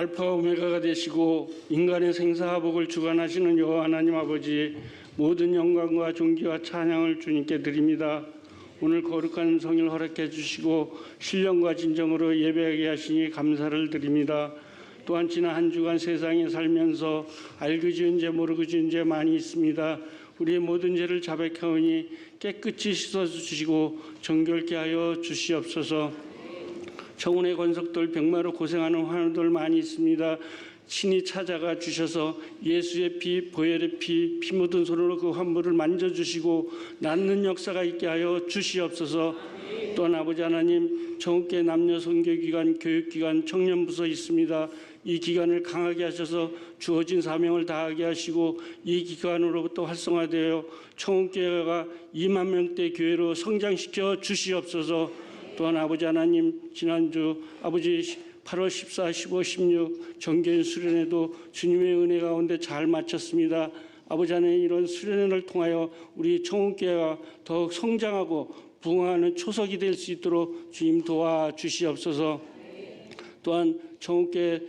알파 오메가가 되시고 인간의 생사화복을 주관하시는 여호와 하나님 아버지, 모든 영광과 존귀와 찬양을 주님께 드립니다. 오늘 거룩한 성일 허락해 주시고 신령과 진정으로 예배하게 하시니 감사를 드립니다. 또한 지난 한 주간 세상에 살면서 알고 지은 죄 모르고 지은 죄 많이 있습니다. 우리의 모든 죄를 자백하오니 깨끗이 씻어주시고 정결케 하여 주시옵소서. 청운의 권속들 병마로 고생하는 환우들 많이 있습니다. 신이 찾아가 주셔서 예수의 피, 보혈의 피, 피 묻은 손으로 그 환부를 만져주시고 낫는 역사가 있게 하여 주시옵소서. 또한 아버지 하나님, 전국계 남녀 선교기관, 교육기관, 청년부서 있습니다. 이 기관을 강하게 하셔서 주어진 사명을 다하게 하시고 이 기관으로부터 활성화되어 청운교회가 2만 명대 교회로 성장시켜 주시옵소서. 또한 아버지 하나님, 지난주 아버지 8월 14, 15, 16 정교인 수련회도 주님의 은혜 가운데 잘 마쳤습니다. 아버지 하나님, 이런 수련회를 통하여 우리 청운교회가 더욱 성장하고 부흥하는 초석이 될 수 있도록 주님 도와주시옵소서. 또한 청운교회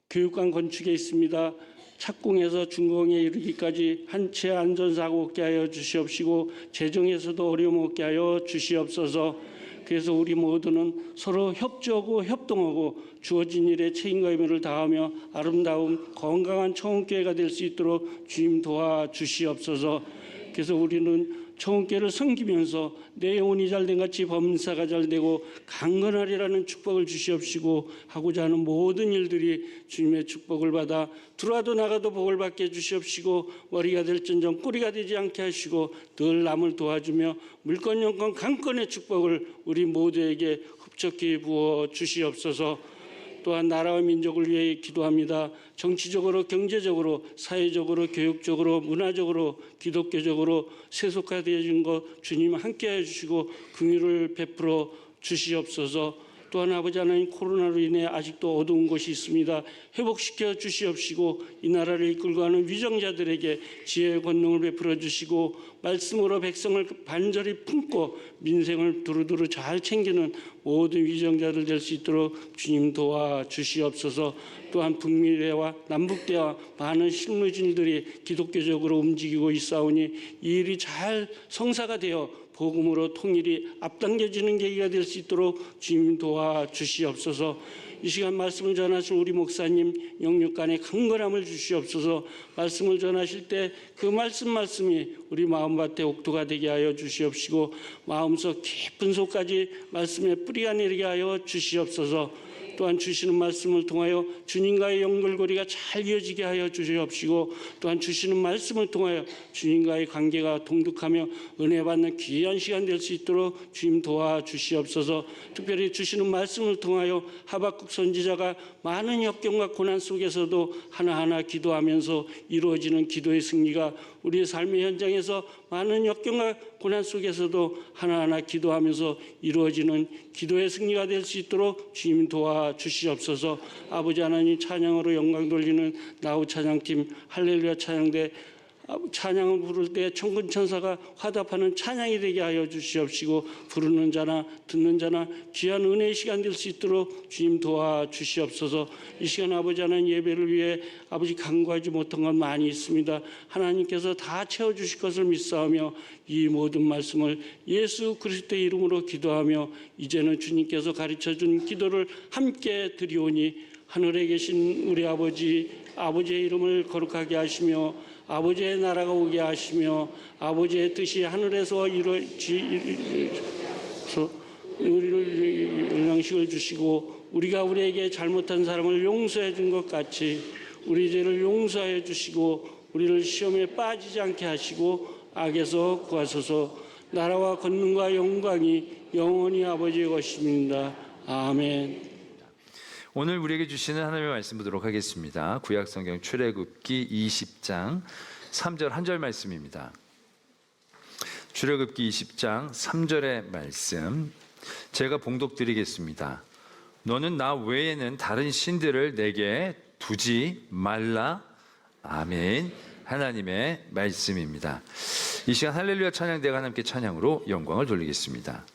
교육관 건축에 있습니다. 착공에서 준공에 이르기까지 한 채 안전사고 없게 하여 주시옵시고 재정에서도 어려움 없게 하여 주시옵소서. 그래서 우리 모두는 서로 협조하고 협동하고 주어진 일에 책임과 의무를 다하며 아름다운 건강한 청운교회가 될 수 있도록 주님 도와주시옵소서. 그래서 우리는 청운교회를 섬기면서 내 영혼이 잘된 같이 범사가 잘되고 강건하리라는 축복을 주시옵시고 하고자 하는 모든 일들이 주님의 축복을 받아 들어와도 나가도 복을 받게 해주시옵시고 머리가 될진정 꼬리가 되지 않게 하시고 늘 남을 도와주며 물건 영권 강권의 축복을 우리 모두에게 흡족히 부어 주시옵소서. 또한 나라와 민족을 위해 기도합니다. 정치적으로, 경제적으로, 사회적으로, 교육적으로, 문화적으로, 기독교적으로 세속화되어진 것 주님 함께해 주시고 긍휼을 베풀어 주시옵소서. 또한 아버지 하나님, 코로나로 인해 아직도 어두운 곳이 있습니다. 회복시켜 주시옵시고 이 나라를 이끌고 가는 위정자들에게 지혜의 권능을 베풀어 주시고 말씀으로 백성을 반절히 품고 민생을 두루두루 잘 챙기는 모든 위정자들 될 수 있도록 주님 도와주시옵소서. 또한 북미대와 남북대와 많은 실무진들이 기독교적으로 움직이고 있사오니 이 일이 잘 성사가 되어 복음으로 통일이 앞당겨지는 계기가 될 수 있도록 주님 도와주시옵소서. 이 시간 말씀을 전하실 우리 목사님 영육간에 강건함을 주시옵소서. 말씀을 전하실 때 그 말씀이 우리 마음밭에 옥토가 되게 하여 주시옵시고 마음속 깊은 속까지 말씀의 뿌리가 내리게 하여 주시옵소서. 또한 주시는 말씀을 통하여 주님과의 연결고리가 잘 이어지게 하여 주시옵시고 또한 주시는 말씀을 통하여 주님과의 관계가 동득하며 은혜 받는 귀한 시간 될 수 있도록 주님 도와주시옵소서. 특별히 주시는 말씀을 통하여 하박국 선지자가 많은 역경과 고난 속에서도 하나하나 기도하면서 이루어지는 기도의 승리가 우리의 삶의 현장에서 많은 역경과 고난 속에서도 하나하나 기도하면서 이루어지는 기도의 승리가 될 수 있도록 주님 도와주시옵소서. 아버지 하나님, 찬양으로 영광 돌리는 나우 찬양팀 할렐루야 찬양대 찬양을 부를 때 천군 천사가 화답하는 찬양이 되게 하여 주시옵시고 부르는 자나 듣는 자나 귀한 은혜의 시간 될 수 있도록 주님 도와주시옵소서. 이 시간 아버지 하나님 예배를 위해 아버지 간구하지 못한 건 많이 있습니다. 하나님께서 다 채워주실 것을 믿사오며 이 모든 말씀을 예수 그리스도의 이름으로 기도하며 이제는 주님께서 가르쳐준 기도를 함께 드리오니 하늘에 계신 우리 아버지의 이름을 거룩하게 하시며 아버지의 나라가 오게 하시며 아버지의 뜻이 하늘에서 우리를 양식을 주시고 우리가 우리에게 잘못한 사람을 용서해 준 것 같이 우리 죄를 용서해 주시고 우리를 시험에 빠지지 않게 하시고 악에서 구하소서. 나라와 권능과 영광이 영원히 아버지의 것입니다. 아멘. 오늘 우리에게 주시는 하나님의 말씀 보도록 하겠습니다. 구약성경 출애굽기 20장 3절 한 절 말씀입니다. 출애굽기 20장 3절의 말씀 제가 봉독드리겠습니다. 너는 나 외에는 다른 신들을 내게 두지 말라. 아멘. 하나님의 말씀입니다. 이 시간 할렐루야 찬양대가 함께 찬양으로 영광을 돌리겠습니다.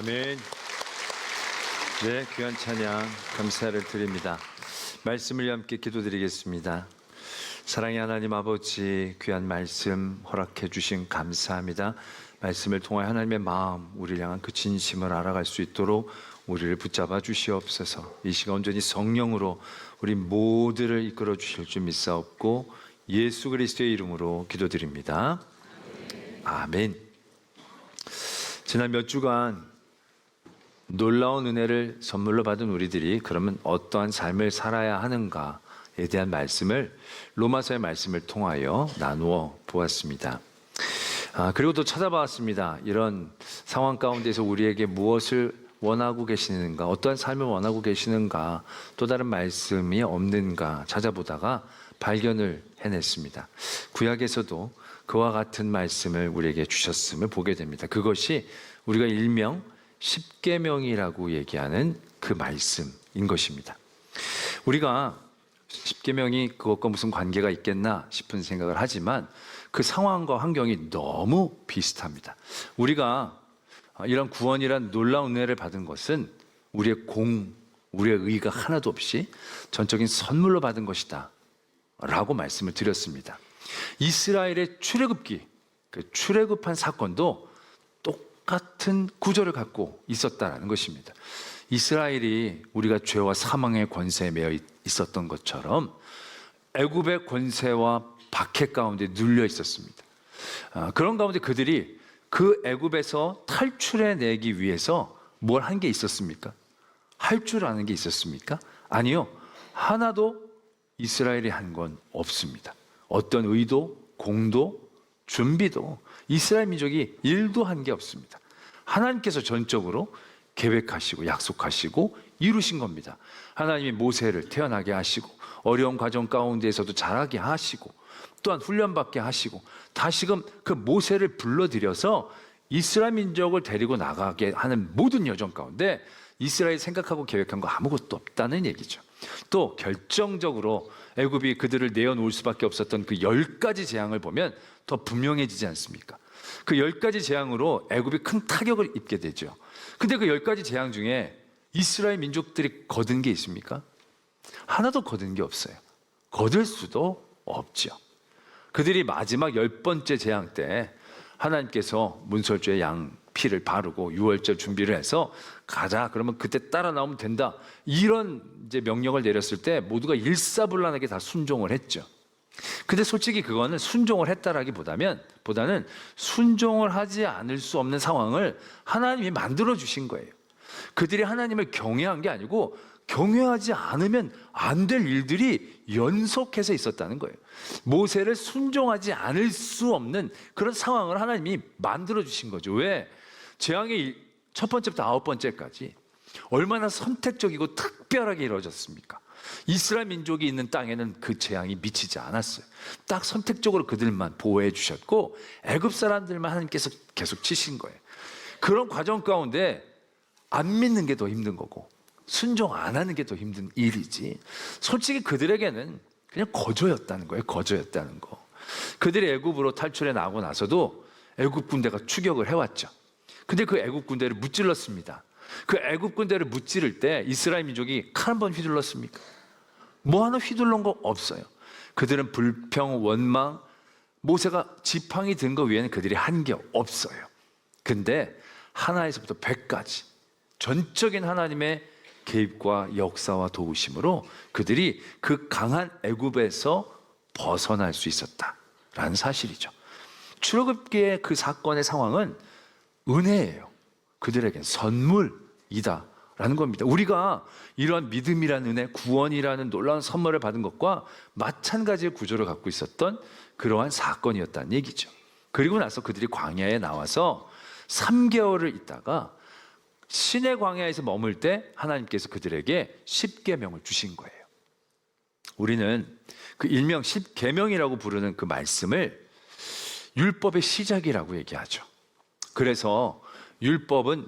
아멘. 네, 귀한 찬양 감사를 드립니다. 말씀을 함께 기도드리겠습니다. 사랑의 하나님 아버지, 귀한 말씀 허락해 주신 감사합니다. 말씀을 통해 하나님의 마음, 우리를 향한 그 진심을 알아갈 수 있도록 우리를 붙잡아 주시옵소서. 이 시간 온전히 성령으로 우리 모두를 이끌어 주실 줄 믿사옵고 예수 그리스도의 이름으로 기도드립니다. 아멘. 지난 몇 주간 놀라운 은혜를 선물로 받은 우리들이 그러면 어떠한 삶을 살아야 하는가에 대한 말씀을 로마서의 말씀을 통하여 나누어 보았습니다. 그리고 또 찾아봤습니다. 이런 상황 가운데서 우리에게 무엇을 원하고 계시는가, 어떠한 삶을 원하고 계시는가, 또 다른 말씀이 없는가 찾아보다가 발견을 해냈습니다. 구약에서도 그와 같은 말씀을 우리에게 주셨음을 보게 됩니다. 그것이 우리가 일명 십계명이라고 얘기하는 그 말씀인 것입니다. 우리가 십계명이 그것과 무슨 관계가 있겠나 싶은 생각을 하지만 그 상황과 환경이 너무 비슷합니다. 우리가 이런 구원이란 놀라운 은혜를 받은 것은 우리의 우리의 의의가 하나도 없이 전적인 선물로 받은 것이다 라고 말씀을 드렸습니다. 이스라엘의 출애굽기, 그 출애굽한 사건도 똑같은 구조를 갖고 있었다는 것입니다. 이스라엘이 우리가 죄와 사망의 권세에 매여 있었던 것처럼 애굽의 권세와 박해 가운데 눌려 있었습니다. 그런 가운데 그들이 그 애굽에서 탈출해내기 위해서 뭘 한 게 있었습니까? 할 줄 아는 게 있었습니까? 아니요. 하나도 이스라엘이 한 건 없습니다. 어떤 의도, 공도, 준비도 이스라엘 민족이 일도 한 게 없습니다. 하나님께서 전적으로 계획하시고 약속하시고 이루신 겁니다. 하나님이 모세를 태어나게 하시고 어려운 과정 가운데에서도 자라게 하시고 또한 훈련받게 하시고 다시금 그 모세를 불러들여서 이스라엘 민족을 데리고 나가게 하는 모든 여정 가운데 이스라엘이 생각하고 계획한 거 아무것도 없다는 얘기죠. 또 결정적으로 애굽이 그들을 내어놓을 수밖에 없었던 그 10가지 재앙을 보면 더 분명해지지 않습니까? 그 10가지 재앙으로 애굽이 큰 타격을 입게 되죠. 근데 그 10가지 재앙 중에 이스라엘 민족들이 거둔 게 있습니까? 하나도 거둔 게 없어요. 거둘 수도 없죠. 그들이 마지막 10번째 재앙 때 하나님께서 문설주의 양 피를 바르고 유월절 준비를 해서 가자, 그러면 그때 따라 나오면 된다, 이런 이제 명령을 내렸을 때 모두가 일사불란하게 다 순종을 했죠. 근데 솔직히 그거는 순종을 했다라기보다는 순종을 하지 않을 수 없는 상황을 하나님이 만들어 주신 거예요. 그들이 하나님을 경외한 게 아니고 경외하지 않으면 안 될 일들이 연속해서 있었다는 거예요. 모세를 순종하지 않을 수 없는 그런 상황을 하나님이 만들어 주신 거죠. 왜? 재앙의 첫 번째부터 9번째까지 얼마나 선택적이고 특별하게 이루어졌습니까? 이스라엘 민족이 있는 땅에는 그 재앙이 미치지 않았어요. 딱 선택적으로 그들만 보호해 주셨고 애굽 사람들만 하나님께서 계속 치신 거예요. 그런 과정 가운데 안 믿는 게 더 힘든 거고 순종 안 하는 게 더 힘든 일이지, 솔직히 그들에게는 그냥 거저였다는 거예요. 거저였다는 거. 그들이 애굽으로 탈출해 나오고 나서도 애굽 군대가 추격을 해왔죠. 근데 그 애굽 군대를 무찔렀습니다. 그 애굽 군대를 무찌를 때 이스라엘 민족이 칼 한 번 휘둘렀습니까? 뭐 하나 휘둘른 거 없어요. 그들은 불평, 원망, 모세가 지팡이 든 거 외에는 그들이 한 게 없어요. 근데 하나에서부터 100까지 전적인 하나님의 개입과 역사와 도우심으로 그들이 그 강한 애굽에서 벗어날 수 있었다라는 사실이죠. 출애굽기의 그 사건의 상황은 은혜예요. 그들에겐 선물이다라는 겁니다. 우리가 이러한 믿음이라는 은혜, 구원이라는 놀라운 선물을 받은 것과 마찬가지의 구조를 갖고 있었던 그러한 사건이었다는 얘기죠. 그리고 나서 그들이 광야에 나와서 3개월을 있다가 신의 광야에서 머물 때 하나님께서 그들에게 십계명을 주신 거예요. 우리는 그 일명 십계명이라고 부르는 그 말씀을 율법의 시작이라고 얘기하죠. 그래서 율법은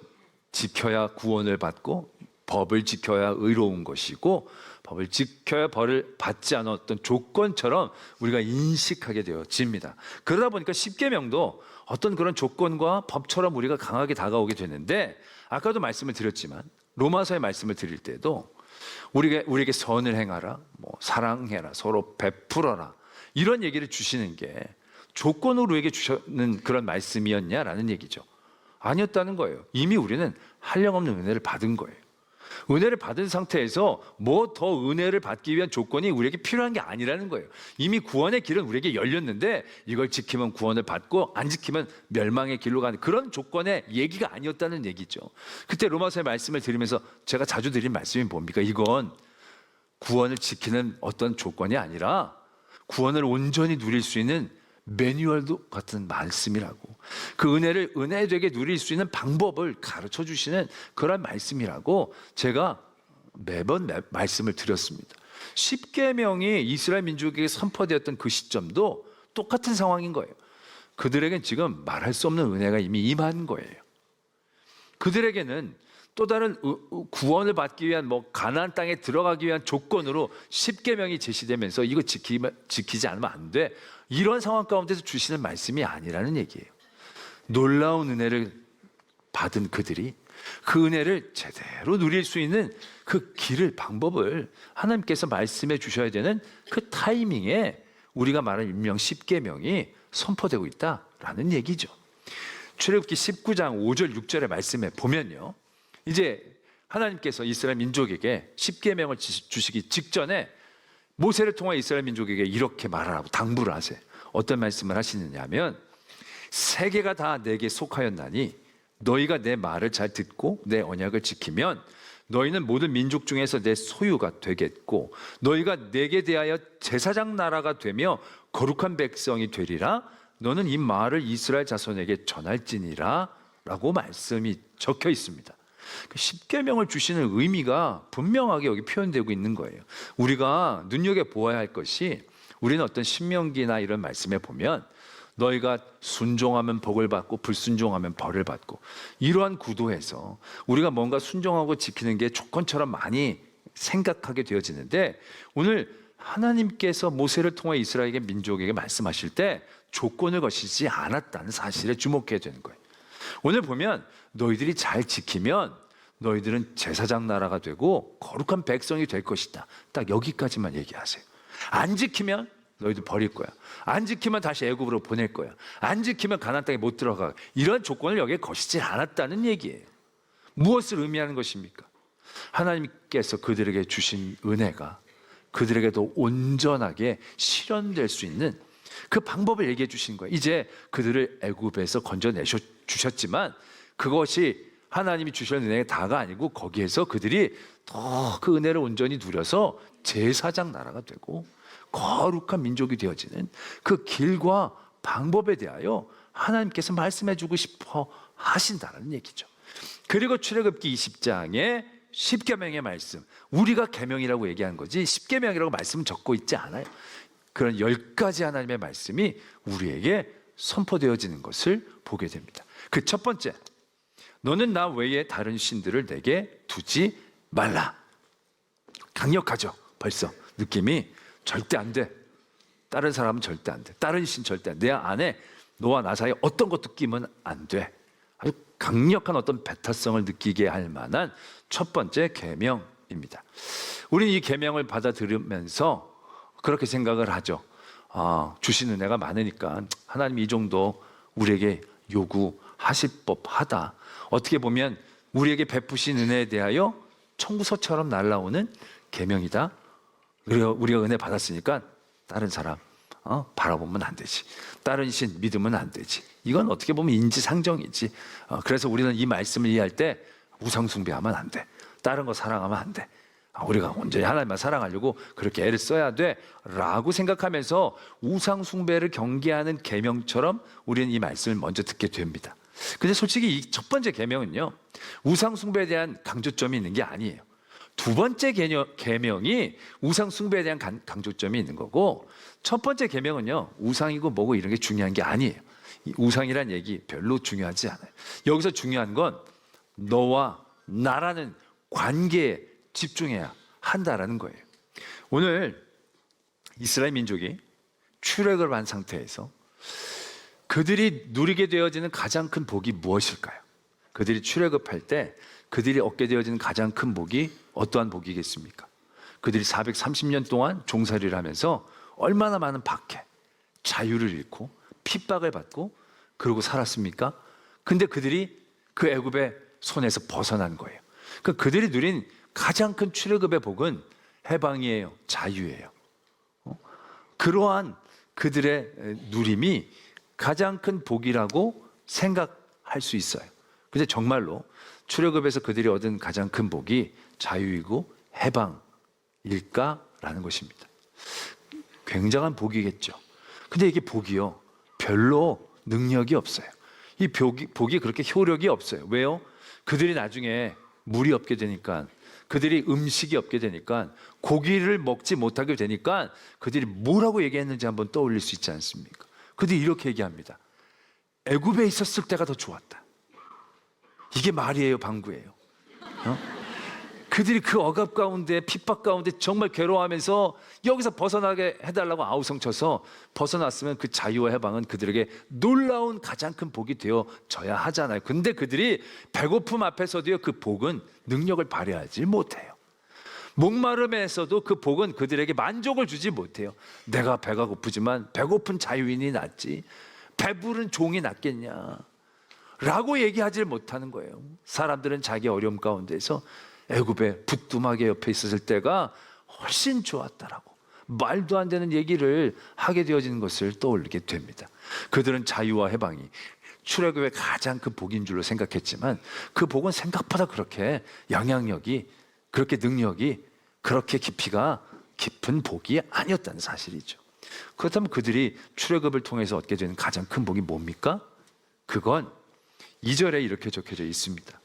지켜야 구원을 받고 법을 지켜야 의로운 것이고 법을 지켜야 벌을 받지 않은 어떤 조건처럼 우리가 인식하게 되어집니다. 그러다 보니까 십계명도 어떤 그런 조건과 법처럼 우리가 강하게 다가오게 되는데, 아까도 말씀을 드렸지만 로마서의 말씀을 드릴 때도 우리에게 선을 행하라, 사랑해라, 서로 베풀어라, 이런 얘기를 주시는 게 조건으로 우리에게 주시는 그런 말씀이었냐라는 얘기죠. 아니었다는 거예요. 이미 우리는 한량없는 은혜를 받은 거예요. 은혜를 받은 상태에서 뭐 더 은혜를 받기 위한 조건이 우리에게 필요한 게 아니라는 거예요. 이미 구원의 길은 우리에게 열렸는데 이걸 지키면 구원을 받고 안 지키면 멸망의 길로 가는 그런 조건의 얘기가 아니었다는 얘기죠. 그때 로마서의 말씀을 드리면서 제가 자주 드린 말씀이 뭡니까? 이건 구원을 지키는 어떤 조건이 아니라 구원을 온전히 누릴 수 있는 매뉴얼도 같은 말씀이라고, 그 은혜를 은혜되게 누릴 수 있는 방법을 가르쳐 주시는 그런 말씀이라고 제가 매번 말씀을 드렸습니다. 십계명이 이스라엘 민족에게 선포되었던 그 시점도 똑같은 상황인 거예요. 그들에겐 지금 말할 수 없는 은혜가 이미 임한 거예요. 그들에게는 또 다른 구원을 받기 위한 가나안 땅에 들어가기 위한 조건으로 십계명이 제시되면서 이거 지키지 않으면 안 돼, 이런 상황 가운데서 주시는 말씀이 아니라는 얘기예요. 놀라운 은혜를 받은 그들이 그 은혜를 제대로 누릴 수 있는 그 길을, 방법을 하나님께서 말씀해 주셔야 되는 그 타이밍에 우리가 말하는 일명 십계명이 선포되고 있다라는 얘기죠. 출애굽기 19장 5절 6절의 말씀에 보면요, 이제 하나님께서 이스라엘 민족에게 십계명을 주시기 직전에 모세를 통해 이스라엘 민족에게 이렇게 말하라고 당부를 하세요. 어떤 말씀을 하시느냐 하면, 세계가 다 내게 속하였나니 너희가 내 말을 잘 듣고 내 언약을 지키면 너희는 모든 민족 중에서 내 소유가 되겠고 너희가 내게 대하여 제사장 나라가 되며 거룩한 백성이 되리라. 너는 이 말을 이스라엘 자손에게 전할지니라 라고 말씀이 적혀 있습니다. 십계명을 주시는 의미가 분명하게 여기 표현되고 있는 거예요. 우리가 눈여겨보아야 할 것이, 우리는 어떤 신명기나 이런 말씀에 보면 너희가 순종하면 복을 받고 불순종하면 벌을 받고, 이러한 구도에서 우리가 뭔가 순종하고 지키는 게 조건처럼 많이 생각하게 되어지는데, 오늘 하나님께서 모세를 통해 이스라엘 민족에게 말씀하실 때 조건을 거시지 않았다는 사실에 주목해야 되는 거예요. 오늘 보면 너희들이 잘 지키면 너희들은 제사장 나라가 되고 거룩한 백성이 될 것이다, 딱 여기까지만 얘기하세요. 안 지키면 너희들 버릴 거야, 안 지키면 다시 애굽으로 보낼 거야, 안 지키면 가나안 땅에 못 들어가, 이런 조건을 여기에 거시지 않았다는 얘기예요. 무엇을 의미하는 것입니까? 하나님께서 그들에게 주신 은혜가 그들에게도 온전하게 실현될 수 있는 그 방법을 얘기해 주신 거예요. 이제 그들을 애굽에서 건져내셔 주셨지만 그것이 하나님이 주신 은혜가 다가 아니고, 거기에서 그들이 더 그 은혜를 온전히 누려서 제사장 나라가 되고 거룩한 민족이 되어지는 그 길과 방법에 대하여 하나님께서 말씀해 주고 싶어 하신다는 얘기죠. 그리고 출애굽기 20장에 십계명의 말씀, 우리가 계명이라고 얘기한 거지 십계명이라고 말씀 적고 있지 않아요. 그런 10가지 하나님의 말씀이 우리에게 선포되어지는 것을 보게 됩니다. 그 첫 번째, 너는 나 외에 다른 신들을 내게 두지 말라. 강력하죠. 벌써 느낌이 절대 안 돼. 다른 사람은 절대 안 돼. 다른 신 절대 안 돼. 내 안에 너와 나 사이에 어떤 것도 끼면 안 돼. 아주 강력한 어떤 배타성을 느끼게 할 만한 첫 번째 계명입니다. 우리는 이 계명을 받아들이면서 그렇게 생각을 하죠. 주신 은혜가 많으니까 하나님이 이 정도 우리에게 요구하실 법하다. 어떻게 보면 우리에게 베푸신 은혜에 대하여 청구서처럼 날라오는 계명이다. 우리가 은혜 받았으니까 다른 사람 바라보면 안 되지, 다른 신 믿으면 안 되지. 이건 어떻게 보면 인지상정이지. 그래서 우리는 이 말씀을 이해할 때 우상 숭배하면 안 돼, 다른 거 사랑하면 안 돼, 우리가 온전히 하나님만 사랑하려고 그렇게 애를 써야 돼 라고 생각하면서 우상 숭배를 경계하는 계명처럼 우리는 이 말씀을 먼저 듣게 됩니다. 근데 솔직히 이 첫 번째 계명은요, 우상 숭배에 대한 강조점이 있는 게 아니에요. 두 번째 계명이 우상 숭배에 대한 강조점이 있는 거고, 첫 번째 계명은요, 우상이고 뭐고 이런 게 중요한 게 아니에요. 우상이란 얘기 별로 중요하지 않아요. 여기서 중요한 건 너와 나라는 관계에 집중해야 한다라는 거예요. 오늘 이스라엘 민족이 출애굽을 한 상태에서 그들이 누리게 되어지는 가장 큰 복이 무엇일까요? 그들이 출애굽할 때 그들이 얻게 되어지는 가장 큰 복이 어떠한 복이겠습니까? 그들이 430년 동안 종살이를 하면서 얼마나 많은 박해, 자유를 잃고 핍박을 받고 그러고 살았습니까? 근데 그들이 그 애굽의 손에서 벗어난 거예요. 그러니까 그들이 누린 가장 큰 출애굽의 복은 해방이에요. 자유예요. 그러한 그들의 누림이 가장 큰 복이라고 생각할 수 있어요. 근데 정말로 출애굽에서 그들이 얻은 가장 큰 복이 자유이고 해방일까라는 것입니다. 굉장한 복이겠죠. 근데 이게 복이요, 별로 능력이 없어요. 이 복이 그렇게 효력이 없어요. 왜요? 그들이 나중에 물이 없게 되니까, 그들이 음식이 없게 되니까, 고기를 먹지 못하게 되니까 그들이 뭐라고 얘기했는지 한번 떠올릴 수 있지 않습니까? 그들이 이렇게 얘기합니다. 애굽에 있었을 때가 더 좋았다. 이게 말이에요, 방구예요? 그들이 그 억압 가운데, 핍박 가운데 정말 괴로워하면서 여기서 벗어나게 해달라고 아우성쳐서 벗어났으면 그 자유와 해방은 그들에게 놀라운 가장 큰 복이 되어져야 하잖아요. 근데 그들이 배고픔 앞에서도요, 그 복은 능력을 발휘하지 못해요. 목마름에서도 그 복은 그들에게 만족을 주지 못해요. 내가 배가 고프지만 배고픈 자유인이 낫지, 배부른 종이 낫겠냐 라고 얘기하지 못하는 거예요. 사람들은 자기 어려움 가운데서 애굽의 부뚜막에 옆에 있었을 때가 훨씬 좋았다라고 말도 안 되는 얘기를 하게 되어지는 것을 떠올리게 됩니다. 그들은 자유와 해방이 출애굽의 가장 큰 복인 줄로 생각했지만 그 복은 생각보다 그렇게 영향력이, 그렇게 능력이, 그렇게 깊이가 깊은 복이 아니었다는 사실이죠. 그렇다면 그들이 출애굽을 통해서 얻게 되는 가장 큰 복이 뭡니까? 그건 2절에 이렇게 적혀져 있습니다.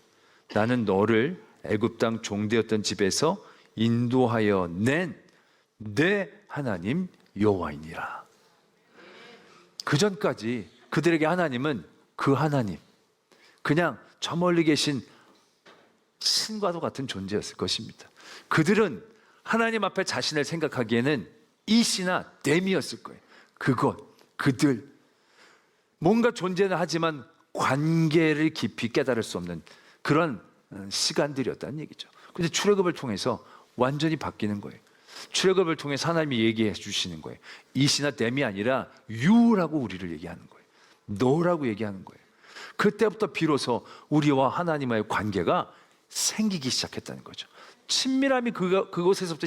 나는 너를 애굽 땅 종되었던 집에서 인도하여 낸 내 하나님 여호와이니라. 그 전까지 그들에게 하나님은 그 하나님, 그냥 저 멀리 계신 신과도 같은 존재였을 것입니다. 그들은 하나님 앞에 자신을 생각하기에는 이시나 댐이었을 거예요. 그들 뭔가 존재는 하지만 관계를 깊이 깨달을 수 없는 그런 시간들이었다는 얘기죠. 근데 출애굽을 통해서 완전히 바뀌는 거예요. 출애굽을 통해서 하나님이 얘기해 주시는 거예요. 이시나 댐이 아니라 유라고 우리를 얘기하는 거예요. 너라고 얘기하는 거예요. 그때부터 비로소 우리와 하나님과의 관계가 생기기 시작했다는 거죠. 친밀함이 그곳에서부터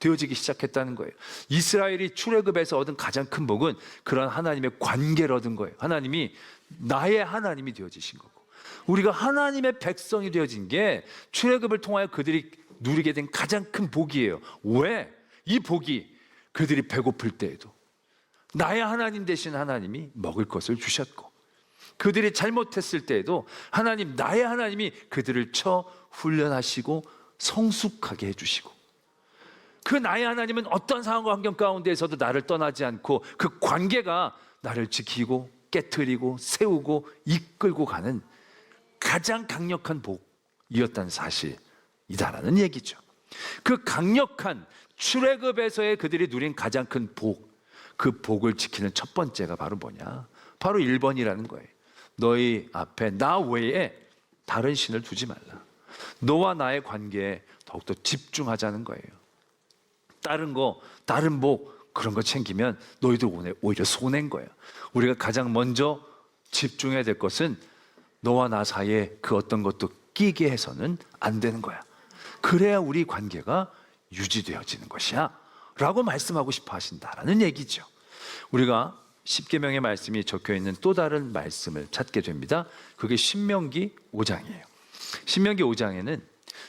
되어지기 시작했다는 거예요. 이스라엘이 출애굽에서 얻은 가장 큰 복은 그런 하나님의 관계를 얻은 거예요. 하나님이 나의 하나님이 되어지신 거고, 우리가 하나님의 백성이 되어진 게 출애굽을 통하여 그들이 누리게 된 가장 큰 복이에요. 왜? 이 복이 그들이 배고플 때에도 나의 하나님 되신 하나님이 먹을 것을 주셨고, 그들이 잘못했을 때에도 하나님, 나의 하나님이 그들을 쳐 훈련하시고 성숙하게 해주시고, 그 나의 하나님은 어떤 상황과 환경 가운데에서도 나를 떠나지 않고 그 관계가 나를 지키고 깨트리고 세우고 이끌고 가는 가장 강력한 복이었다는 사실이다라는 얘기죠. 그 강력한 출애굽에서의 그들이 누린 가장 큰 복, 그 복을 지키는 첫 번째가 바로 뭐냐? 바로 1번이라는 거예요. 너희 앞에 나 외에 다른 신을 두지 말라. 너와 나의 관계에 더욱더 집중하자는 거예요. 다른 복 그런 거 챙기면 너희들 오히려 손해인 거예요. 우리가 가장 먼저 집중해야 될 것은 너와 나 사이에 그 어떤 것도 끼게 해서는 안 되는 거야. 그래야 우리 관계가 유지되어지는 것이야 라고 말씀하고 싶어 하신다라는 얘기죠. 우리가 십계명의 말씀이 적혀있는 또 다른 말씀을 찾게 됩니다. 그게 신명기 5장이에요. 신명기 5장에는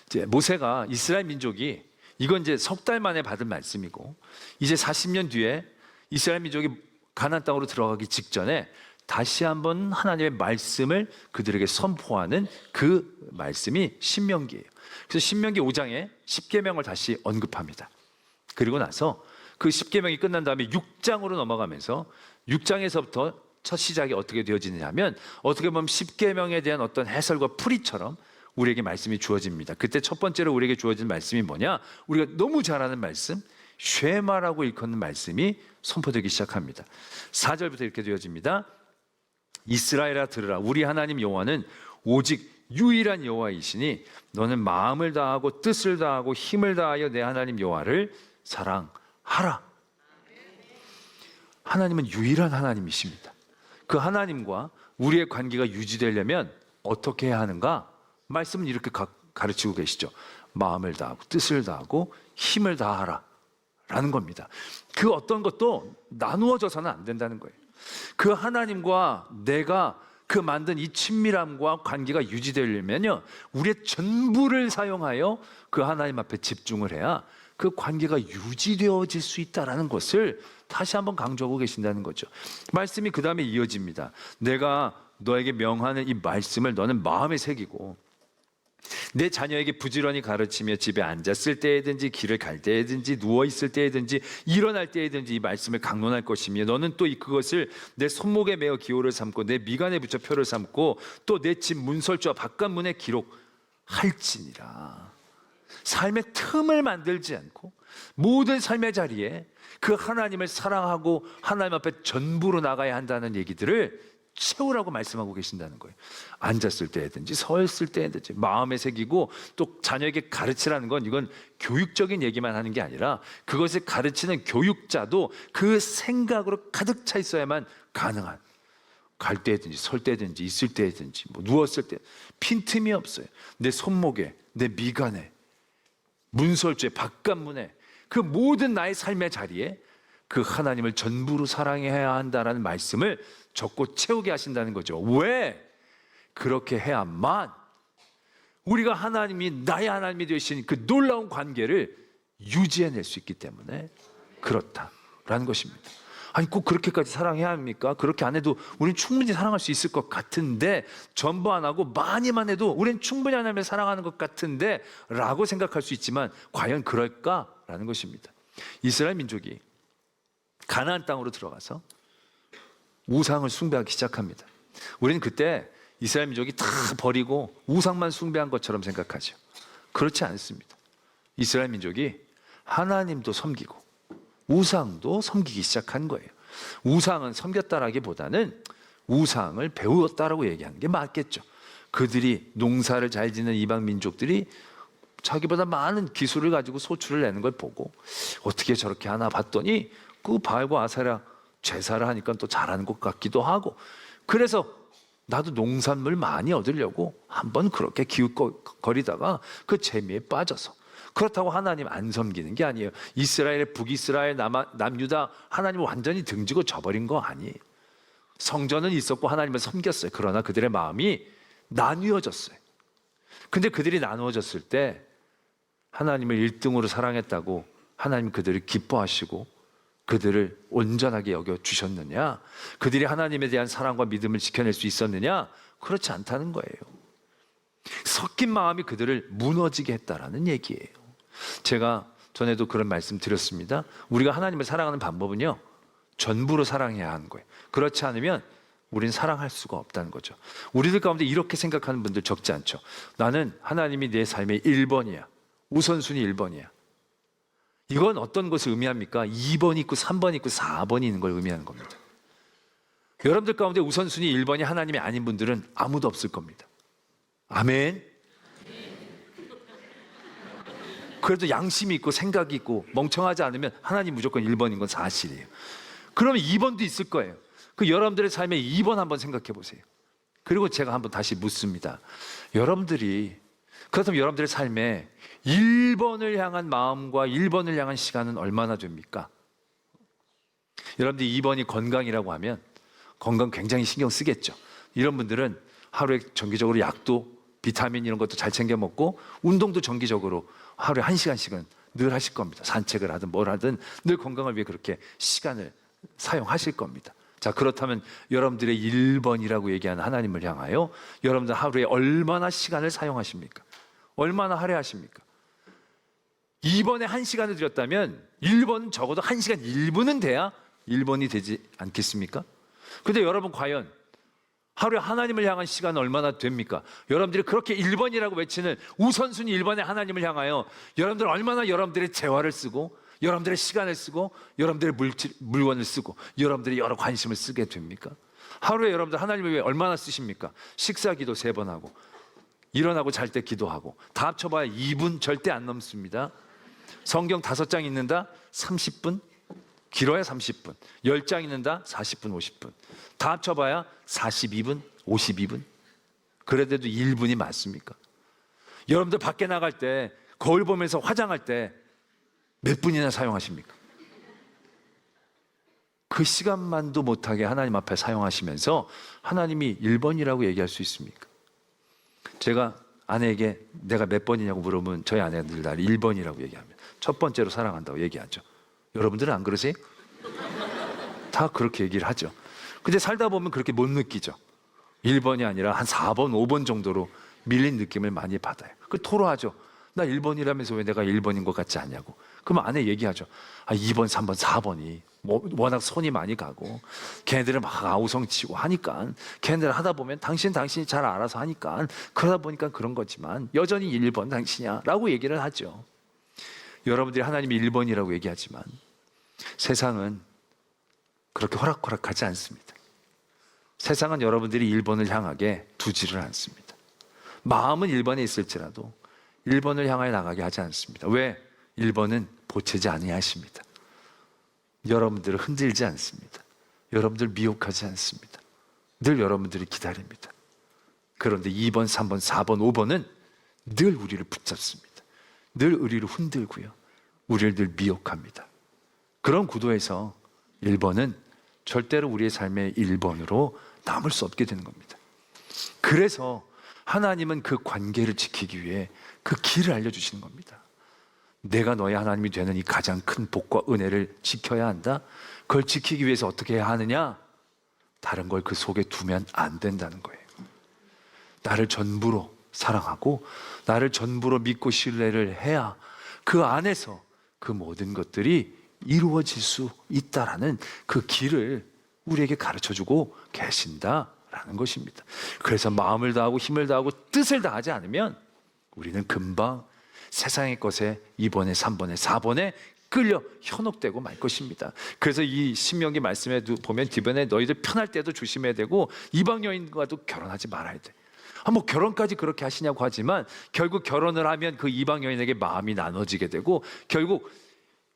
이제 모세가 이스라엘 민족이, 이건 이제 석 달 만에 받은 말씀이고, 이제 40년 뒤에 이스라엘 민족이 가나안 땅으로 들어가기 직전에 다시 한번 하나님의 말씀을 그들에게 선포하는 그 말씀이 신명기예요. 그래서 신명기 5장에 십계명을 다시 언급합니다. 그리고 나서 그 십계명이 끝난 다음에 6장으로 넘어가면서 6장에서부터 첫 시작이 어떻게 되어지느냐면, 어떻게 보면 십계명에 대한 어떤 해설과 풀이처럼 우리에게 말씀이 주어집니다. 그때 첫 번째로 우리에게 주어진 말씀이 뭐냐? 우리가 너무 잘 아는 말씀, 쉐마라고 일컫는 말씀이 선포되기 시작합니다. 4절부터 이렇게 되어집니다. 이스라엘아 들으라. 우리 하나님 여호와는 오직 유일한 여호와이시니 너는 마음을 다하고 뜻을 다하고 힘을 다하여 내 하나님 여호와를 사랑하라. 하나님은 유일한 하나님이십니다. 그 하나님과 우리의 관계가 유지되려면 어떻게 해야 하는가? 말씀은 이렇게 가르치고 계시죠. 마음을 다하고 뜻을 다하고 힘을 다하라 라는 겁니다. 그 어떤 것도 나누어져서는 안 된다는 거예요. 그 하나님과 내가 그 만든 이 친밀함과 관계가 유지되려면요, 우리의 전부를 사용하여 그 하나님 앞에 집중을 해야 그 관계가 유지되어질 수 있다는 것을 다시 한번 강조하고 계신다는 거죠. 말씀이 그 다음에 이어집니다. 내가 너에게 명하는 이 말씀을 너는 마음에 새기고 내 자녀에게 부지런히 가르치며 집에 앉았을 때에든지 길을 갈 때에든지 누워있을 때에든지 일어날 때에든지 이 말씀을 강론할 것이며 너는 또 그것을 내 손목에 메어 기호를 삼고 내 미간에 붙여 표를 삼고 또 내 집 문설주와 바깥문에 기록할지니라. 삶의 틈을 만들지 않고 모든 삶의 자리에 그 하나님을 사랑하고 하나님 앞에 전부로 나가야 한다는 얘기들을 채우라고 말씀하고 계신다는 거예요. 앉았을 때든지 서 있을 때든지 마음에 새기고, 또 자녀에게 가르치라는 건 이건 교육적인 얘기만 하는 게 아니라 그것을 가르치는 교육자도 그 생각으로 가득 차 있어야만 가능한, 갈 때든지 설 때든지 있을 때든지 뭐 누웠을 때 빈틈이 없어요. 내 손목에, 내 미간에, 문설주에, 바깥문에, 그 모든 나의 삶의 자리에 그 하나님을 전부로 사랑해야 한다는 말씀을 적고 채우게 하신다는 거죠. 왜? 그렇게 해야만 우리가 하나님이 나의 하나님이 되신 그 놀라운 관계를 유지해낼 수 있기 때문에 그렇다라는 것입니다. 아니 꼭 그렇게까지 사랑해야 합니까? 그렇게 안 해도 우리는 충분히 사랑할 수 있을 것 같은데, 전부 안 하고 많이만 해도 우리는 충분히 하나님을 사랑하는 것 같은데 라고 생각할 수 있지만 과연 그럴까라는 것입니다. 이스라엘 민족이 가나안 땅으로 들어가서 우상을 숭배하기 시작합니다. 우리는 그때 이스라엘 민족이 다 버리고 우상만 숭배한 것처럼 생각하죠. 그렇지 않습니다. 이스라엘 민족이 하나님도 섬기고 우상도 섬기기 시작한 거예요. 우상은 섬겼다라기보다는 우상을 배웠다라고 얘기하는 게 맞겠죠. 그들이 농사를 잘 짓는 이방 민족들이 자기보다 많은 기술을 가지고 소출을 내는 걸 보고 어떻게 저렇게 하나 봤더니 그 바알과 아세라 제사를 하니까 또 잘하는 것 같기도 하고, 그래서 나도 농산물 많이 얻으려고 한번 그렇게 기웃거리다가 그 재미에 빠져서, 그렇다고 하나님 안 섬기는 게 아니에요. 이스라엘의 북이스라엘, 남유다 하나님을 완전히 등지고 져버린 거 아니에요. 성전은 있었고 하나님을 섬겼어요. 그러나 그들의 마음이 나뉘어졌어요. 근데 그들이 나누어졌을 때 하나님을 1등으로 사랑했다고 하나님 그들을 기뻐하시고 그들을 온전하게 여겨주셨느냐? 그들이 하나님에 대한 사랑과 믿음을 지켜낼 수 있었느냐? 그렇지 않다는 거예요. 섞인 마음이 그들을 무너지게 했다라는 얘기예요. 제가 전에도 그런 말씀 드렸습니다. 우리가 하나님을 사랑하는 방법은요, 전부로 사랑해야 하는 거예요. 그렇지 않으면 우리는 사랑할 수가 없다는 거죠. 우리들 가운데 이렇게 생각하는 분들 적지 않죠. 나는 하나님이 내 삶의 1번이야. 우선순위 1번이야. 이건 어떤 것을 의미합니까? 2번이 있고 3번이 있고 4번이 있는 걸 의미하는 겁니다. 여러분들 가운데 우선순위 1번이 하나님이 아닌 분들은 아무도 없을 겁니다. 아멘. 그래도 양심이 있고 생각이 있고 멍청하지 않으면 하나님 무조건 1번인 건 사실이에요. 그러면 2번도 있을 거예요. 그 여러분들의 삶에 2번 한번 생각해 보세요. 그리고 제가 한번 다시 묻습니다. 그렇다면 여러분들의 삶에 1번을 향한 마음과 1번을 향한 시간은 얼마나 됩니까? 여러분들 2번이 건강이라고 하면 건강 굉장히 신경 쓰겠죠. 이런 분들은 하루에 정기적으로 약도 비타민 이런 것도 잘 챙겨 먹고 운동도 정기적으로 하루에 1시간씩은 늘 하실 겁니다. 산책을 하든 뭘 하든 늘 건강을 위해 그렇게 시간을 사용하실 겁니다. 자, 그렇다면 여러분들의 1번이라고 얘기하는 하나님을 향하여 여러분들 하루에 얼마나 시간을 사용하십니까? 얼마나 할애하십니까? 2번에 1시간을 드렸다면 1번은 적어도 1시간 1분은 돼야 1번이 되지 않겠습니까? 근데 여러분 과연 하루에 하나님을 향한 시간은 얼마나 됩니까? 여러분들이 그렇게 1번이라고 외치는 우선순위 1번의 하나님을 향하여 여러분들 얼마나 여러분들의 재화를 쓰고 여러분들의 시간을 쓰고 여러분들의 물건을 쓰고 여러분들의 여러 관심을 쓰게 됩니까? 하루에 여러분들 하나님을 위해 얼마나 쓰십니까? 식사 기도 3번 하고 일어나고 잘 때 기도하고 다 합쳐봐야 2분 절대 안 넘습니다. 성경 5장 읽는다 30분, 길어야 30분. 10장 읽는다 40분, 50분. 다 합쳐봐야 42분, 52분. 그래도 1분이 맞습니까? 여러분들 밖에 나갈 때 거울 보면서 화장할 때 몇 분이나 사용하십니까? 그 시간만도 못하게 하나님 앞에 사용하시면서 하나님이 1번이라고 얘기할 수 있습니까? 제가 아내에게 내가 몇 번이냐고 물으면 저희 아내가 늘 날 1번이라고 얘기합니다. 첫 번째로 사랑한다고 얘기하죠. 여러분들은 안 그러세요? 다 그렇게 얘기를 하죠. 근데 살다 보면 그렇게 못 느끼죠. 1번이 아니라 한 4번, 5번 정도로 밀린 느낌을 많이 받아요. 그 토로하죠. 나 1번이라면서 왜 내가 1번인 것 같지 않냐고. 그러면 아내 얘기하죠. 2번, 3번, 4번이 워낙 손이 많이 가고 걔네들은 막 아우성치고 하니까 걔네들 하다 보면 당신이 잘 알아서 하니까 그러다 보니까 그런 거지만 여전히 1번 당신이야 라고 얘기를 하죠. 여러분들이 하나님이 1번이라고 얘기하지만 세상은 그렇게 호락호락하지 않습니다. 세상은 여러분들이 1번을 향하게 두지를 않습니다. 마음은 1번에 있을지라도 1번을 향하여 나가게 하지 않습니다. 왜? 1번은 보채지 아니하십니다. 여러분들을 흔들지 않습니다. 여러분들 미혹하지 않습니다. 늘 여러분들이 기다립니다. 그런데 2번, 3번, 4번, 5번은 늘 우리를 붙잡습니다. 늘 우리를 흔들고요. 우리를 늘 미혹합니다. 그런 구도에서 1번은 절대로 우리의 삶의 1번으로 남을 수 없게 되는 겁니다. 그래서 하나님은 그 관계를 지키기 위해 그 길을 알려주시는 겁니다. 내가 너의 하나님이 되는 이 가장 큰 복과 은혜를 지켜야 한다. 그걸 지키기 위해서 어떻게 해야 하느냐? 다른 걸 그 속에 두면 안 된다는 거예요. 나를 전부로 사랑하고 나를 전부로 믿고 신뢰를 해야 그 안에서 그 모든 것들이 이루어질 수 있다라는 그 길을 우리에게 가르쳐주고 계신다라는 것입니다. 그래서 마음을 다하고 힘을 다하고 뜻을 다하지 않으면 우리는 금방 세상의 것에 2번에 3번에 4번에 끌려 현혹되고 말 것입니다. 그래서 이 신명기 말씀에 보면 뒤변에 너희들 편할 때도 조심해야 되고 이방 여인과도 결혼하지 말아야 돼. 뭐 결혼까지 그렇게 하시냐고 하지만 결국 결혼을 하면 그 이방 여인에게 마음이 나눠지게 되고 결국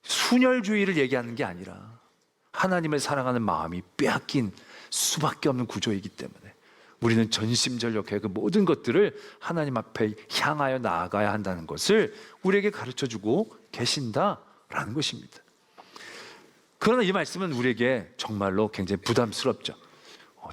순혈주의를 얘기하는 게 아니라 하나님을 사랑하는 마음이 빼앗긴 수밖에 없는 구조이기 때문에 우리는 전심전력해 그 모든 것들을 하나님 앞에 향하여 나아가야 한다는 것을 우리에게 가르쳐주고 계신다라는 것입니다. 그러나 이 말씀은 우리에게 정말로 굉장히 부담스럽죠.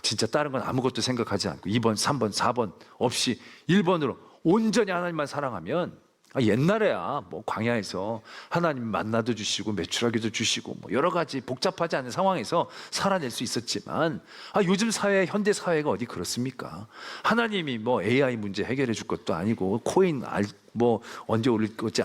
진짜 다른 건 아무것도 생각하지 않고 2번, 3번, 4번 없이 1번으로 온전히 하나님만 사랑하면 옛날에야 뭐 광야에서 하나님 만나도 주시고 메추라기도 주시고 뭐 여러 가지 복잡하지 않은 상황에서 살아낼 수 있었지만 요즘 사회, 현대 사회가 어디 그렇습니까? 하나님이 뭐 AI 문제 해결해 줄 것도 아니고 코인 뭐 언제 올릴 건지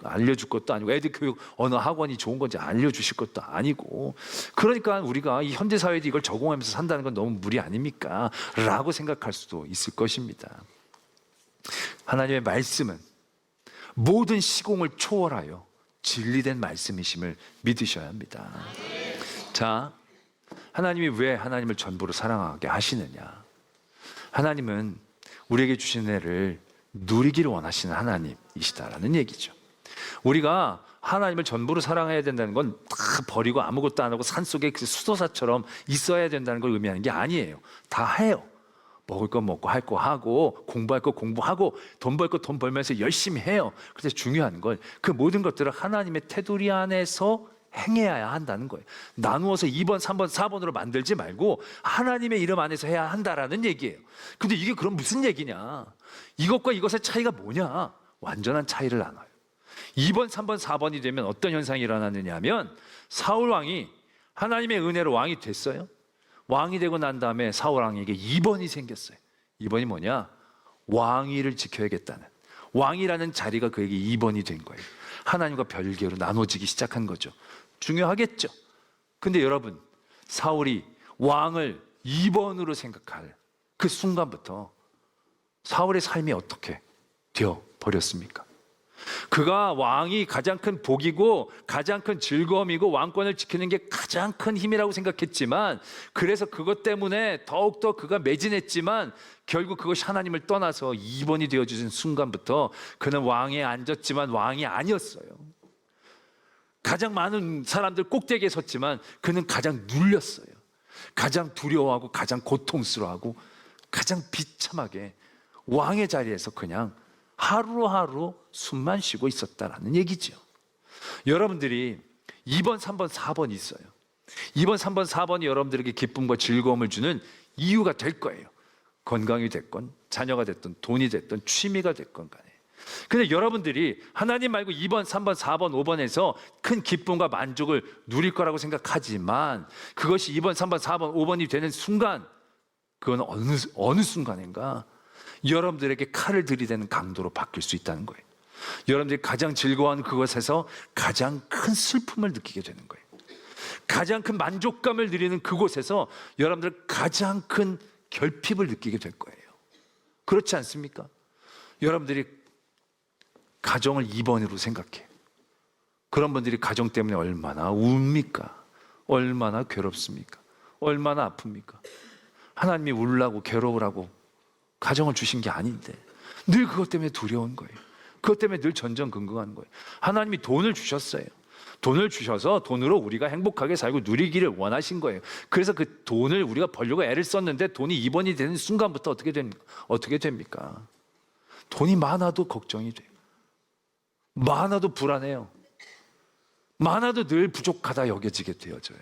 알려줄 것도 아니고 애들 교육 어느 학원이 좋은 건지 알려주실 것도 아니고 그러니까 우리가 이 현대 사회도 이걸 적응하면서 산다는 건 너무 무리 아닙니까? 라고 생각할 수도 있을 것입니다. 하나님의 말씀은 모든 시공을 초월하여 진리된 말씀이심을 믿으셔야 합니다. 자, 하나님이 왜 하나님을 전부로 사랑하게 하시느냐? 하나님은 우리에게 주신 은혜를 누리기를 원하시는 하나님이시다라는 얘기죠. 우리가 하나님을 전부로 사랑해야 된다는 건 다 버리고 아무것도 안 하고 산속에 그 수도사처럼 있어야 된다는 걸 의미하는 게 아니에요. 다 해요. 먹을 거 먹고 할 거 하고 공부할 거 공부하고 돈 벌 거 돈 벌면서 열심히 해요. 그런데 중요한 건 그 모든 것들을 하나님의 테두리 안에서 행해야 한다는 거예요. 나누어서 2번, 3번, 4번으로 만들지 말고 하나님의 이름 안에서 해야 한다라는 얘기예요. 근데 이게 그럼 무슨 얘기냐? 이것과 이것의 차이가 뭐냐? 완전한 차이를 나눠요. 2번, 3번, 4번이 되면 어떤 현상이 일어나느냐 하면 사울 왕이 하나님의 은혜로 왕이 됐어요. 왕이 되고 난 다음에 사울 왕에게 2번이 생겼어요. 2번이 뭐냐? 왕위를 지켜야겠다는, 왕이라는 자리가 그에게 2번이 된 거예요. 하나님과 별개로 나눠지기 시작한 거죠. 중요하겠죠. 근데 여러분, 사울이 왕을 2번으로 생각할 그 순간부터 사울의 삶이 어떻게 되어 버렸습니까? 그가 왕이 가장 큰 복이고 가장 큰 즐거움이고 왕권을 지키는 게 가장 큰 힘이라고 생각했지만, 그래서 그것 때문에 더욱더 그가 매진했지만 결국 그것이 하나님을 떠나서 2번이 되어주신 순간부터 그는 왕에 앉았지만 왕이 아니었어요. 가장 많은 사람들 꼭대기에 섰지만 그는 가장 눌렸어요. 가장 두려워하고 가장 고통스러워하고 가장 비참하게 왕의 자리에서 그냥 하루하루 숨만 쉬고 있었다라는 얘기죠. 여러분들이 2번, 3번, 4번 있어요. 2번, 3번, 4번이 여러분들에게 기쁨과 즐거움을 주는 이유가 될 거예요. 건강이 됐건 자녀가 됐든 돈이 됐든 취미가 됐건 간에. 근데 여러분들이 하나님 말고 2번, 3번, 4번, 5번에서 큰 기쁨과 만족을 누릴 거라고 생각하지만 그것이 2번, 3번, 4번, 5번이 되는 순간, 그건 어느 순간인가 여러분들에게 칼을 들이대는 강도로 바뀔 수 있다는 거예요. 여러분들이 가장 즐거워하는 그것에서 가장 큰 슬픔을 느끼게 되는 거예요. 가장 큰 만족감을 누리는 그곳에서 여러분들 가장 큰 결핍을 느끼게 될 거예요. 그렇지 않습니까? 여러분들이 가정을 2번으로 생각해요. 그런 분들이 가정 때문에 얼마나 웁니까? 얼마나 괴롭습니까? 얼마나 아픕니까? 하나님이 울라고 괴로우라고 가정을 주신 게 아닌데 늘 그것 때문에 두려운 거예요. 그것 때문에 늘 전전긍긍하는 거예요. 하나님이 돈을 주셨어요. 돈을 주셔서 돈으로 우리가 행복하게 살고 누리기를 원하신 거예요. 그래서 그 돈을 우리가 벌려고 애를 썼는데 돈이 2번이 되는 순간부터 어떻게 됩니까? 돈이 많아도 걱정이 돼요. 많아도 불안해요. 많아도 늘 부족하다 여겨지게 되어져요.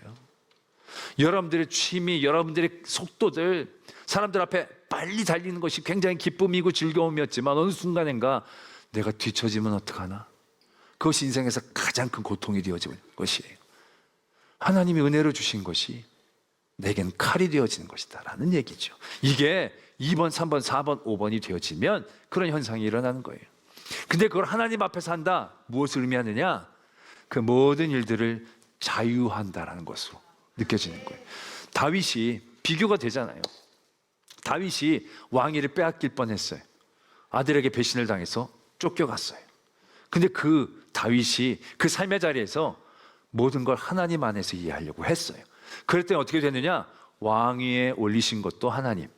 여러분들의 취미, 여러분들의 속도들, 사람들 앞에 빨리 달리는 것이 굉장히 기쁨이고 즐거움이었지만 어느 순간인가 내가 뒤처지면 어떡하나? 그것이 인생에서 가장 큰 고통이 되어지는 것이에요. 하나님이 은혜로 주신 것이 내겐 칼이 되어지는 것이다 라는 얘기죠. 이게 2번, 3번, 4번, 5번이 되어지면 그런 현상이 일어나는 거예요. 근데 그걸 하나님 앞에서 한다, 무엇을 의미하느냐? 그 모든 일들을 자유한다라는 것으로 느껴지는 거예요. 다윗이 비교가 되잖아요. 다윗이 왕위를 빼앗길 뻔했어요. 아들에게 배신을 당해서 쫓겨갔어요. 근데 그 다윗이 그 삶의 자리에서 모든 걸 하나님 안에서 이해하려고 했어요. 그럴 때 어떻게 됐느냐? 왕위에 올리신 것도 하나님.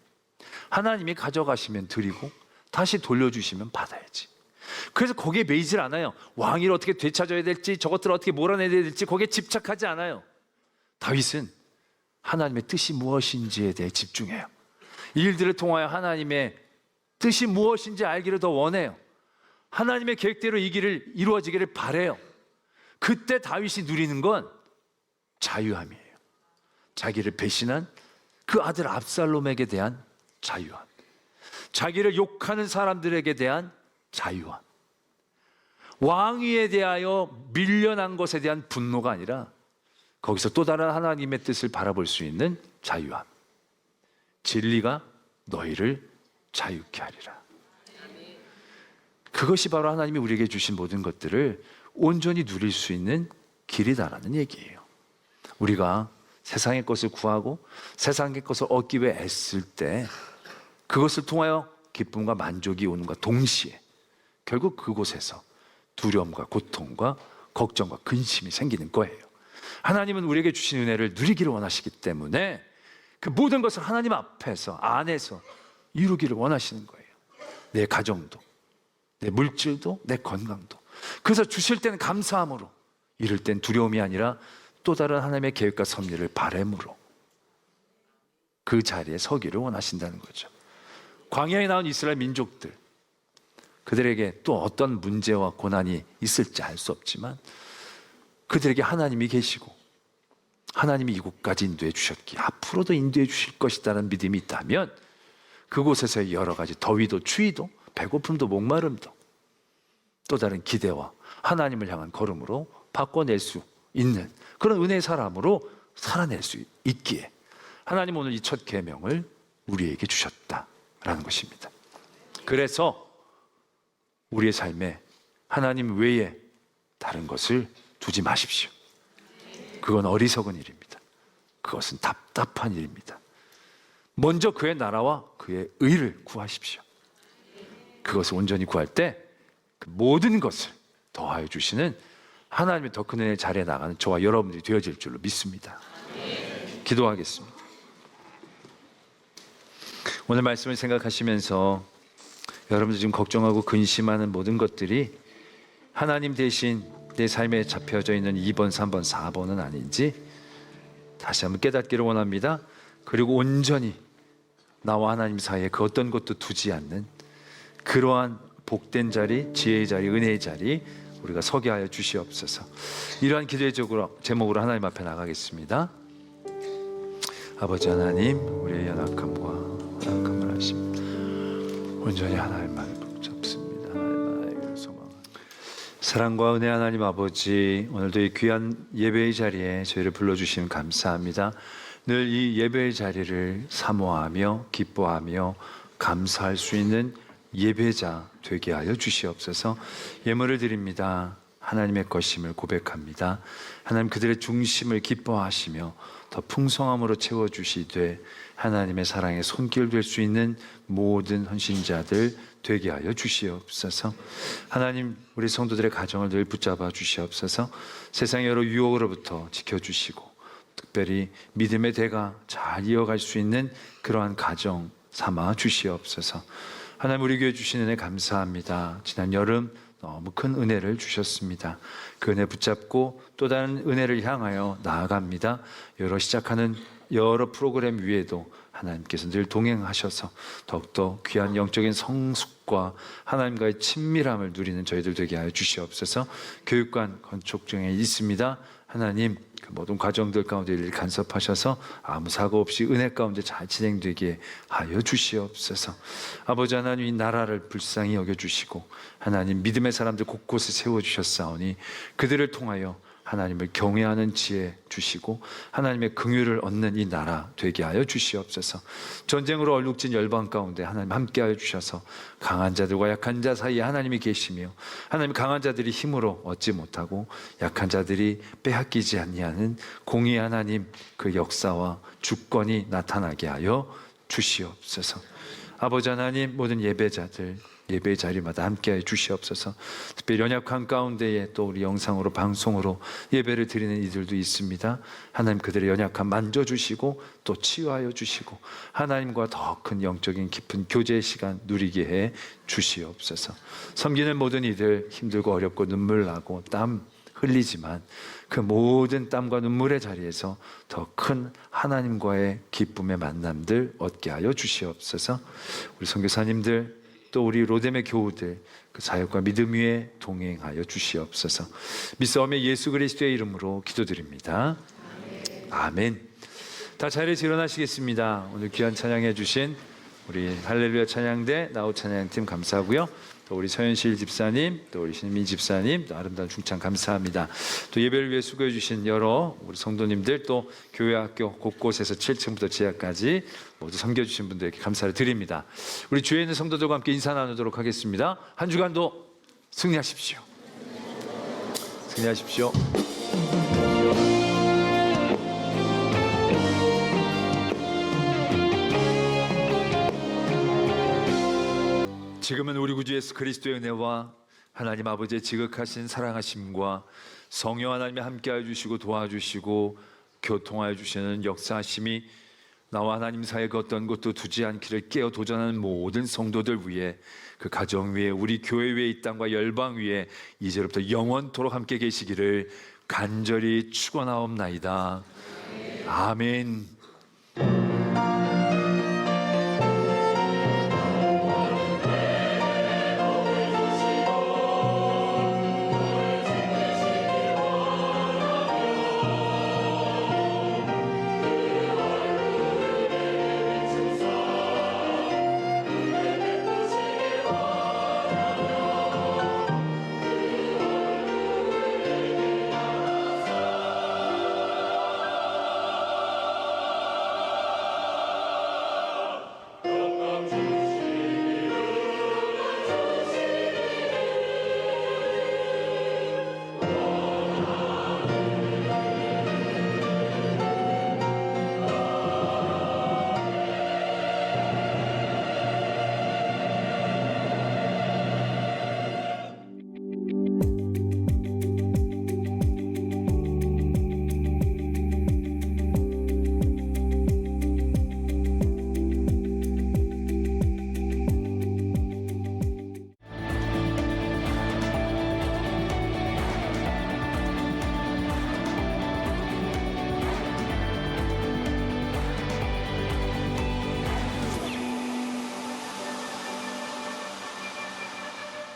하나님이 가져가시면 드리고 다시 돌려주시면 받아야지. 그래서 거기에 매이질 않아요. 왕위를 어떻게 되찾아야 될지, 저것들을 어떻게 몰아내야 될지 거기에 집착하지 않아요. 다윗은 하나님의 뜻이 무엇인지에 대해 집중해요. 이 일들을 통하여 하나님의 뜻이 무엇인지 알기를 더 원해요. 하나님의 계획대로 이 길을 이루어지기를 바라요. 그때 다윗이 누리는 건 자유함이에요. 자기를 배신한 그 아들 압살롬에게 대한 자유함, 자기를 욕하는 사람들에게 대한 자유함, 왕위에 대하여 밀려난 것에 대한 분노가 아니라 거기서 또 다른 하나님의 뜻을 바라볼 수 있는 자유함. 진리가 너희를 자유케 하리라. 그것이 바로 하나님이 우리에게 주신 모든 것들을 온전히 누릴 수 있는 길이다라는 얘기예요. 우리가 세상의 것을 구하고 세상의 것을 얻기 위해 애쓸 때 그것을 통하여 기쁨과 만족이 오는과 동시에 결국 그곳에서 두려움과 고통과 걱정과 근심이 생기는 거예요. 하나님은 우리에게 주신 은혜를 누리기를 원하시기 때문에 그 모든 것을 하나님 앞에서, 안에서 이루기를 원하시는 거예요. 내 가정도, 내 물질도, 내 건강도. 그래서 주실 때는 감사함으로, 이럴 땐 두려움이 아니라 또 다른 하나님의 계획과 섭리를 바람으로 그 자리에 서기를 원하신다는 거죠. 광야에 나온 이스라엘 민족들, 그들에게 또 어떤 문제와 고난이 있을지 알 수 없지만 그들에게 하나님이 계시고 하나님이 이곳까지 인도해 주셨기에 앞으로도 인도해 주실 것이라는 믿음이 있다면 그곳에서의 여러 가지 더위도 추위도 배고픔도 목마름도 또 다른 기대와 하나님을 향한 걸음으로 바꿔낼 수 있는 그런 은혜의 사람으로 살아낼 수 있기에 하나님 오늘 이 첫 계명을 우리에게 주셨다라는 것입니다. 그래서 우리의 삶에 하나님 외에 다른 것을 두지 마십시오. 그건 어리석은 일입니다. 그것은 답답한 일입니다. 먼저 그의 나라와 그의 의를 구하십시오. 그것을 온전히 구할 때 그 모든 것을 더하여 주시는 하나님의 더 큰 은혜 자리에 나가는 저와 여러분들이 되어질 줄로 믿습니다. 기도하겠습니다. 오늘 말씀을 생각하시면서 여러분들 지금 걱정하고 근심하는 모든 것들이 하나님 대신 내 삶에 잡혀져 있는 2번, 3번, 4번은 아닌지 다시 한번 깨닫기를 원합니다. 그리고 온전히 나와 하나님 사이에 그 어떤 것도 두지 않는 그러한 복된 자리, 지혜의 자리, 은혜의 자리 우리가 서게 하여 주시옵소서. 이러한 기도의 제목으로 하나님 앞에 나가겠습니다. 아버지 하나님, 우리의 연약함과 허락함을 하십니다. 온전히 하나님만을 붙잡습니다. 하나님만을 소망합니다. 사랑과 은혜 하나님 아버지, 오늘도 이 귀한 예배의 자리에 저희를 불러주시면 감사합니다. 늘 이 예배의 자리를 사모하며 기뻐하며 감사할 수 있는 예배자 되게 하여 주시옵소서. 예물을 드립니다. 하나님의 것임을 고백합니다. 하나님 그들의 중심을 기뻐하시며 더 풍성함으로 채워주시되 하나님의 사랑에 손길 될 수 있는 모든 헌신자들 되게 하여 주시옵소서. 하나님 우리 성도들의 가정을 늘 붙잡아 주시옵소서. 세상의 여러 유혹으로부터 지켜주시고 특별히 믿음의 대가 잘 이어갈 수 있는 그러한 가정 삼아 주시옵소서. 하나님 우리 교회 주신 은혜 감사합니다. 지난 여름 너무 큰 은혜를 주셨습니다. 그 은혜 붙잡고 또 다른 은혜를 향하여 나아갑니다. 시작하는 여러 프로그램 위에도 하나님께서 늘 동행하셔서 더욱더 귀한 영적인 성숙과 하나님과의 친밀함을 누리는 저희들 되게 하여 주시옵소서. 교육관 건축 중에 있습니다. 하나님 그 모든 과정들 가운데 일 간섭하셔서 아무 사고 없이 은혜 가운데 잘 진행되게 하여 주시옵소서. 아버지 하나님 이 나라를 불쌍히 여겨주시고 하나님 믿음의 사람들 곳곳에 세워주셨사오니 그들을 통하여 하나님을 경외하는 지혜 주시고 하나님의 긍휼을 얻는 이 나라 되게 하여 주시옵소서. 전쟁으로 얼룩진 열방 가운데 하나님 함께하여 주셔서 강한 자들과 약한 자 사이에 하나님이 계시며 하나님 강한 자들이 힘으로 얻지 못하고 약한 자들이 빼앗기지 아니하는 공의 하나님 그 역사와 주권이 나타나게 하여 주시옵소서. 아버지 하나님 모든 예배자들 예배의 자리마다 함께하여 주시옵소서. 특별히 연약한 가운데에 또 우리 영상으로 방송으로 예배를 드리는 이들도 있습니다. 하나님 그들의 연약함 만져주시고 또 치유하여 주시고 하나님과 더 큰 영적인 깊은 교제의 시간 누리게 해 주시옵소서. 섬기는 모든 이들 힘들고 어렵고 눈물 나고 땀 흘리지만 그 모든 땀과 눈물의 자리에서 더 큰 하나님과의 기쁨의 만남들 얻게 하여 주시옵소서. 우리 선교사님들 또 우리 로뎀의 교우들 그 사역과 믿음 위에 동행하여 주시옵소서. 믿사오며 예수 그리스도의 이름으로 기도드립니다. 아멘. 다 자리에서 일어나시겠습니다. 오늘 귀한 찬양해 주신 우리 할렐루야 찬양대 나우 찬양팀 감사하고요. 또 우리 서현실 집사님, 또 우리 신민 집사님, 또 아름다운 중창 감사합니다. 또 예배를 위해 수고해 주신 여러 우리 성도님들, 또 교회 학교 곳곳에서 7층부터 지하까지 모두 섬겨주신 분들에게 감사를 드립니다. 우리 주위에 있는 성도들과 함께 인사 나누도록 하겠습니다. 한 주간도 승리하십시오. 승리하십시오. 지금은 우리 구주 예수 그리스도의 은혜와 하나님 아버지의 지극하신 사랑하심과 성령 하나님이 함께하여 주시고 도와주시고 교통하여 주시는 역사하심이 나와 하나님 사이에 그 어떤 것도 두지 않기를 깨어 도전하는 모든 성도들 위해 그 가정 위에 우리 교회 위에 이 땅과 열방 위에 이제부터 영원토록 함께 계시기를 간절히 축원하옵나이다. 아멘.